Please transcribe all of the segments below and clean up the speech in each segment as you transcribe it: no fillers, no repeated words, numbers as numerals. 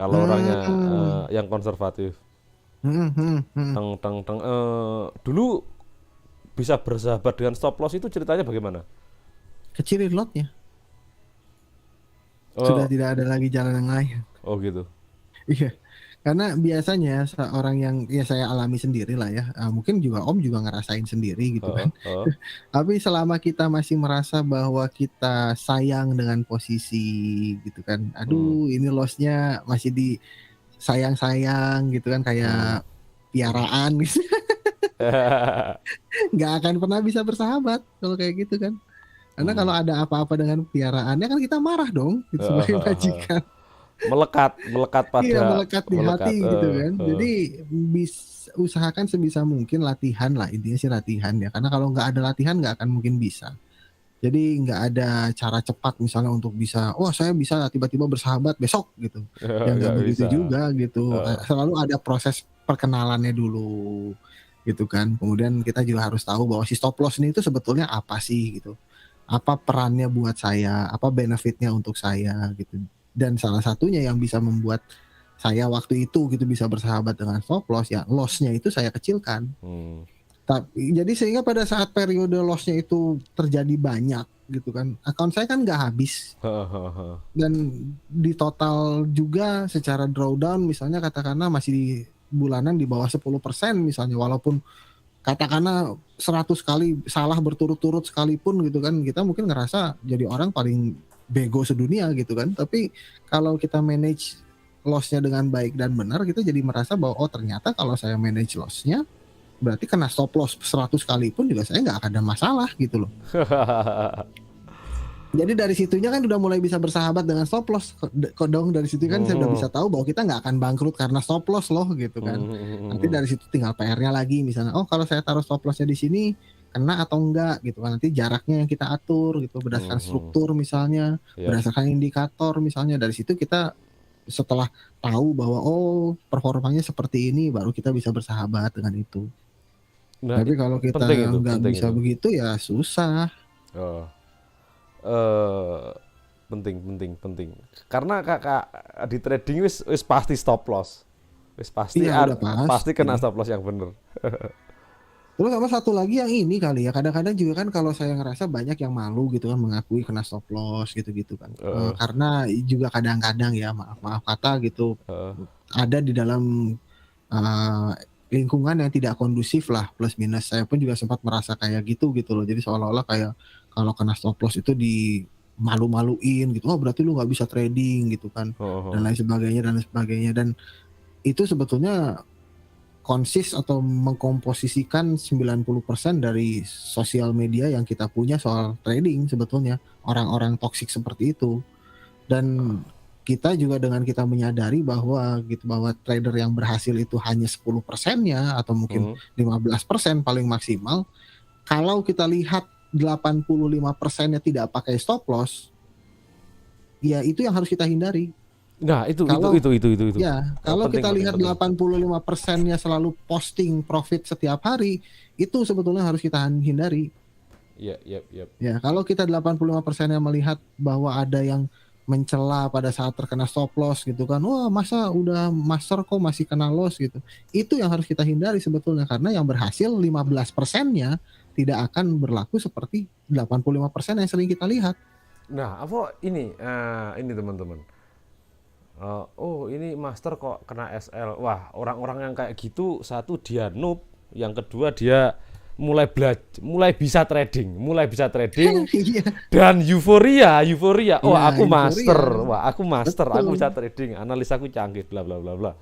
Kalau orangnya Hmm, yang konservatif. hmm. Teng teng teng. Dulu bisa bersahabat dengan stop loss itu ceritanya bagaimana? Kecilin lotnya, sudah Oh, tidak ada lagi jalan yang lain. oh gitu. Iya, karena biasanya seorang yang ya saya alami sendiri lah ya, mungkin juga Om juga ngerasain sendiri gitu kan. Heeh, heeh. Tapi selama kita masih merasa bahwa kita sayang dengan posisi gitu kan, Hmm. aduh ini lossnya masih di sayang-sayang gitu kan kayak Hmm. piaraan gitu, nggak akan pernah bisa bersahabat kalau kayak gitu kan. Karena Hmm. kalau ada apa-apa dengan piaraannya kan kita marah dong gitu Heeh, sebagai heeh, heeh. majikan. Melekat, melekat Iya pada melekat di hati melekat. gitu kan. Jadi usahakan sebisa mungkin latihan lah, intinya sih latihan ya. Karena kalau nggak ada latihan nggak akan mungkin bisa. Jadi nggak ada cara cepat misalnya untuk bisa, wah saya bisa tiba-tiba bersahabat besok gitu. Ya nggak Nggak begitu bisa. juga gitu. Heeh. Selalu ada proses perkenalannya dulu gitu kan. Kemudian kita juga harus tahu bahwa si stop loss ini itu sebetulnya apa sih gitu. Apa perannya buat saya, apa benefitnya untuk saya gitu. Dan salah satunya yang bisa membuat saya waktu itu gitu bisa bersahabat dengan stop loss ya lossnya itu saya kecilkan. Hmm. Tapi jadi sehingga pada saat periode lossnya itu terjadi banyak gitu kan, account saya kan nggak habis Heeh, heeh, heeh. dan di total juga secara drawdown misalnya katakanlah masih di bulanan di bawah 10% misalnya, walaupun katakanlah 100 kali salah berturut-turut sekalipun gitu kan, kita mungkin ngerasa jadi orang paling bego sedunia gitu kan. Tapi kalau kita manage loss-nya dengan baik dan benar, kita jadi merasa bahwa oh ternyata kalau saya manage loss-nya berarti kena stop loss 100 kali pun juga saya nggak akan ada masalah gitu loh. Jadi dari situnya kan udah mulai bisa bersahabat dengan stop loss. Kodong dari situ kan saya udah Hmm. bisa tahu bahwa kita nggak akan bangkrut karena stop loss loh gitu kan. Nanti Hmm. dari situ tinggal PR-nya lagi misalnya, oh kalau saya taruh stop lossnya di sini kena atau enggak gitu kan. Nanti jaraknya yang kita atur gitu berdasarkan Hmm. struktur misalnya, Yap. berdasarkan indikator misalnya. Dari situ kita setelah tahu bahwa oh performanya seperti ini baru kita bisa bersahabat dengan itu. Nah, Tapi kalau kita penting itu, nggak penting bisa itu. begitu ya susah. Oh. eh Penting, penting, penting. Karena kakak di trading wis pasti stop loss. Wis pasti Iya udah pasti pasti. kena stop loss yang bener. Terus sama satu lagi yang ini kali ya, kadang-kadang juga kan kalau saya ngerasa banyak yang malu gitu kan mengakui kena stop loss gitu-gitu kan. Heeh, Karena juga kadang-kadang ya maaf-maaf kata gitu heeh. ada di dalam eh, lingkungan yang tidak kondusif lah plus minus. Saya pun juga sempat merasa kayak gitu gitu loh. Jadi seolah-olah kayak kalau kena stop loss itu di malu-maluin gitu. Oh berarti lu nggak bisa trading gitu kan Heeh, dan heeh. lain sebagainya dan lain sebagainya. Dan itu sebetulnya konsis atau mengkomposisikan 90% dari sosial media yang kita punya soal trading sebetulnya orang-orang toksik seperti itu. Dan kita juga dengan kita menyadari bahwa gitu bahwa trader yang berhasil itu hanya 10%-nya atau mungkin Hmm. 15% paling maksimal. Kalau kita lihat 85%-nya tidak pakai stop loss, ya itu yang harus kita hindari. Nah, Kalau itu. Ya, kalau Penting, kita penting, lihat penting. 85%-nya selalu posting profit setiap hari, itu sebetulnya harus kita hindari. Iya, iya, iya. Ya, kalau kita 85%-nya melihat bahwa ada yang mencela pada saat terkena stop loss gitu kan. Wah, masa udah master kok masih kena loss gitu. Itu yang harus kita hindari sebetulnya karena yang berhasil 15%-nya tidak akan berlaku seperti 85% yang sering kita lihat. Nah, apa ini teman-teman. Oh, ini master kok kena SL. Wah, orang-orang yang kayak gitu, satu dia noob, yang kedua dia mulai bisa trading, Iya, dan euforia, euforia. Oh, iya, aku euforia. master. Wah, aku bisa Betul. trading. Analis aku canggih, bla bla bla bla.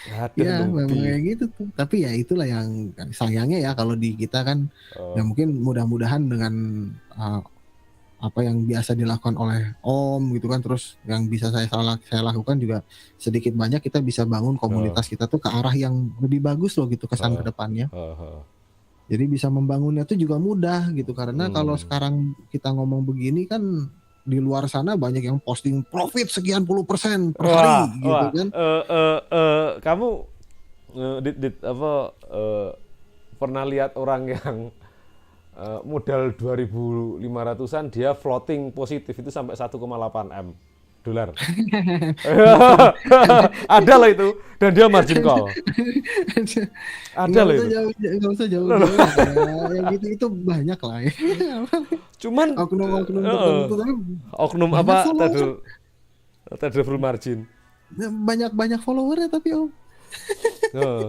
Aduh, Ya, memang nubi. kayak gitu tuh. Tapi ya itulah yang sayangnya ya kalau di kita kan ya Oh, mungkin mudah-mudahan dengan uh, apa yang biasa dilakukan oleh Om gitu kan terus yang bisa saya lakukan juga sedikit banyak kita bisa bangun oh, komunitas kita tuh ke arah yang lebih bagus loh gitu kesan ke oh, depannya. oh. Jadi bisa membangunnya tuh juga mudah gitu karena kalau Hmm. sekarang kita ngomong begini kan di luar sana banyak yang posting profit sekian puluh persen per Wah, hari gitu wah. kan. Kamu apa pernah lihat orang yang modal 2.500-an dia floating positif itu sampai 1,8 M dolar. Ada loh itu, dan dia margin call. Ada loh itu. Nggak usah jauh-jauh ya. Yang gitu itu banyak lah ya. Cuman Oknum-oknum tertentu tapi oknum banyak apa follower, trader full margin. banyak followernya tapi om. Heeh.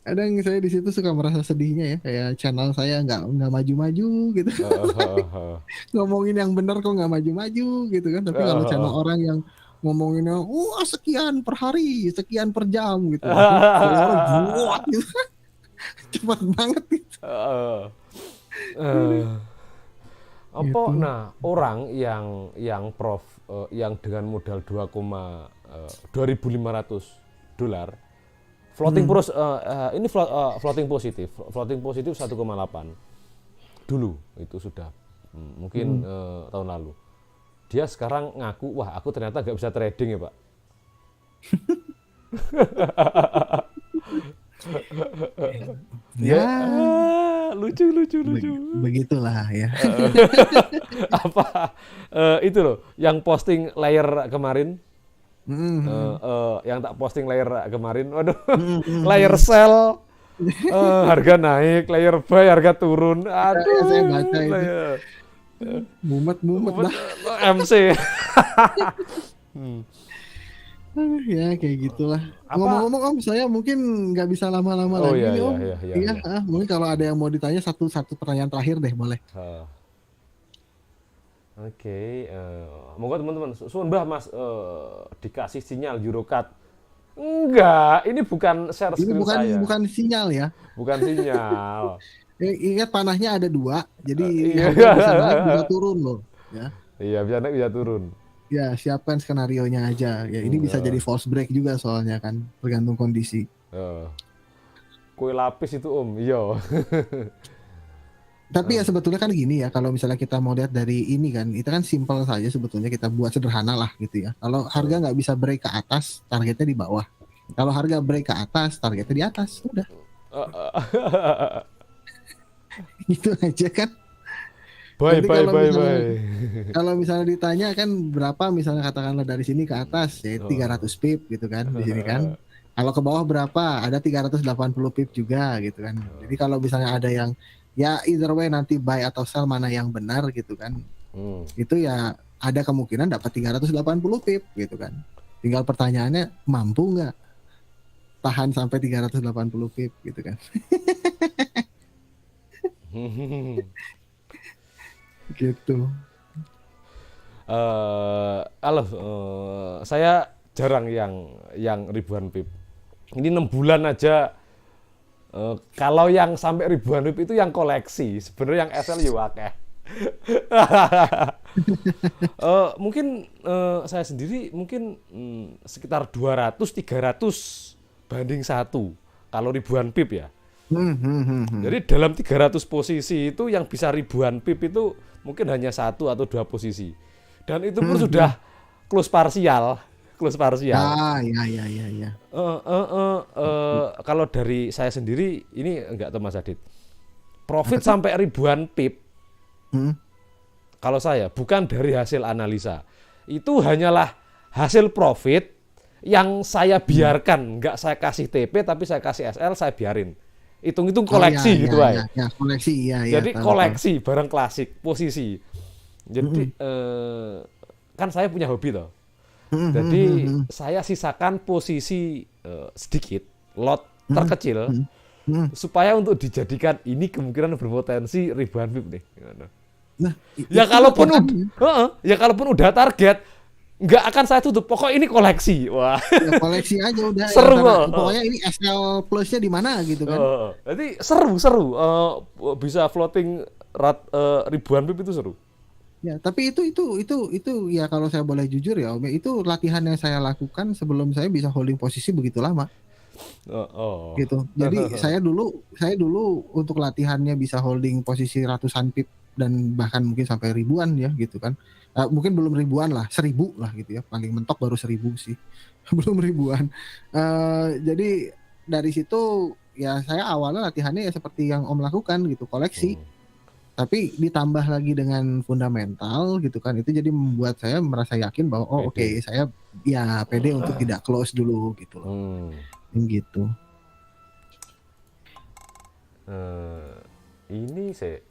Kadang saya di situ suka merasa sedihnya ya, kayak channel saya nggak maju-maju gitu. Heeh, heeh, heeh. Ngomongin yang benar kok nggak maju-maju gitu kan. Tapi kalau channel orang yang ngomonginnya, wah sekian per hari, sekian per jam gitu, langsung followernya buat gitu, cepat banget gitu. Heeh. Aduh, Apa gitu. nah orang yang dengan modal 2.500 dolar floating Hmm. ini floating positif 1,8 dulu itu sudah mungkin Hmm. tahun lalu. Dia sekarang ngaku, wah aku ternyata nggak bisa trading ya Pak. Ya, Ya, lucu lucu lucu. begitulah ya. Apa itu loh yang posting layer kemarin, Hmm. yang tak posting layer kemarin, waduh, Hmm. Hmm. layer Hmm. sell harga naik, layer buy harga turun, Ya, saya aduh, baca itu, layer mumet dah. MC. Ya kayak gitulah. Apa? Ngomong-ngomong om, saya mungkin nggak bisa lama-lama Oh lagi ya nih ya om. ya ya Iya, ya. mungkin kalau ada yang mau ditanya satu pertanyaan terakhir deh, boleh. Ah, Oke, monggo teman-teman, suwun Mbah Mas dikasih sinyal Eurocat. Enggak, ini bukan share Ini screen bukan saya, bukan sinyal ya. bukan sinyal. Ingat panahnya ada dua, jadi Iya, harga bisa naik bisa turun loh. Ya, iya bisa naik bisa turun. ya siapkan skenario nya aja. Ya ini bisa jadi false break juga soalnya kan, tergantung kondisi. Eh, kue lapis itu Om, iya. Tapi ya sebetulnya kan gini ya, kalau misalnya kita mau lihat dari ini kan, itu kan simpel saja sebetulnya, kita buat sederhana lah gitu ya. Kalau harga nggak bisa break ke atas, targetnya di bawah. Kalau harga break ke atas, targetnya di atas. Udah, gitu aja kan. Bye Nanti bye bye bye. kalau misalnya ditanya kan berapa, misalnya katakanlah dari sini ke atas ya Oh. 300 pip gitu kan di sini kan. Kalau ke bawah berapa? Ada 380 pip juga gitu kan. Jadi kalau misalnya ada yang ya either way nanti buy atau sell mana yang benar gitu kan. Hmm. Itu ya ada kemungkinan dapat 380 pip gitu kan. Tinggal pertanyaannya mampu nggak tahan sampai 380 pip gitu kan. Gitu. Halo, saya jarang yang ribuan pip. Ini 6 bulan aja. Kalau yang sampai ribuan pip itu yang koleksi. Sebenarnya yang SL ya akeh. Mungkin saya sendiri mungkin sekitar 200-300 banding 1 kalau ribuan pip ya. Jadi dalam 300 posisi itu yang bisa ribuan pip itu mungkin hanya 1 atau 2 posisi. Dan itu pun sudah close parsial, close parsial. Ah, ya ya ya ya. Kalau dari saya sendiri ini enggak tahu Mas Adit. Profit sampai ribuan pip Hmm. kalau saya bukan dari hasil analisa. Itu hanyalah hasil profit yang saya biarkan, enggak saya kasih TP tapi saya kasih SL, saya biarin. Hitung-hitung Oh ya koleksi ya gitu aja. ya koleksi ya ya Jadi tahu, koleksi barang klasik, posisi. Jadi tahu. kan saya punya hobi toh. Hmm, hmm, Jadi hmm, hmm, saya sisakan posisi sedikit, lot hmm, terkecil hmm, hmm. supaya untuk dijadikan ini kemungkinan berpotensi ribuan pip nih. Nah, Ya itu kalaupun latihannya. ya kalaupun udah target, nggak akan saya tutup. Pokok ini koleksi. Wah, Ya koleksi aja udah ya, seru. antara pokoknya ini SL plusnya di mana gitu kan. Jadi seru. Bisa floating ribuan pip itu seru. Ya, tapi itu ya kalau saya boleh jujur ya Om, itu latihan yang saya lakukan sebelum saya bisa holding posisi begitu lama Oh, oh. gitu. Jadi saya dulu untuk latihannya bisa holding posisi ratusan pip dan bahkan mungkin sampai ribuan ya gitu kan. Mungkin belum ribuan lah, 1.000 lah gitu ya. Paling mentok baru 1.000 sih. Belum ribuan. Jadi dari situ ya saya awalnya latihannya ya seperti yang Om lakukan gitu, koleksi. Hmm. Tapi ditambah lagi dengan fundamental gitu kan, itu jadi membuat saya merasa yakin bahwa oh oke, Pede. saya ya pede untuk tidak close dulu gitu loh. Hmm. Gitu. Ini sih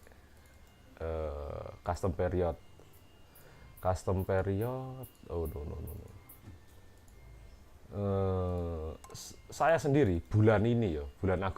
custom period. Custom period. Oh no no no. Saya sendiri bulan ini ya, bulan Agustus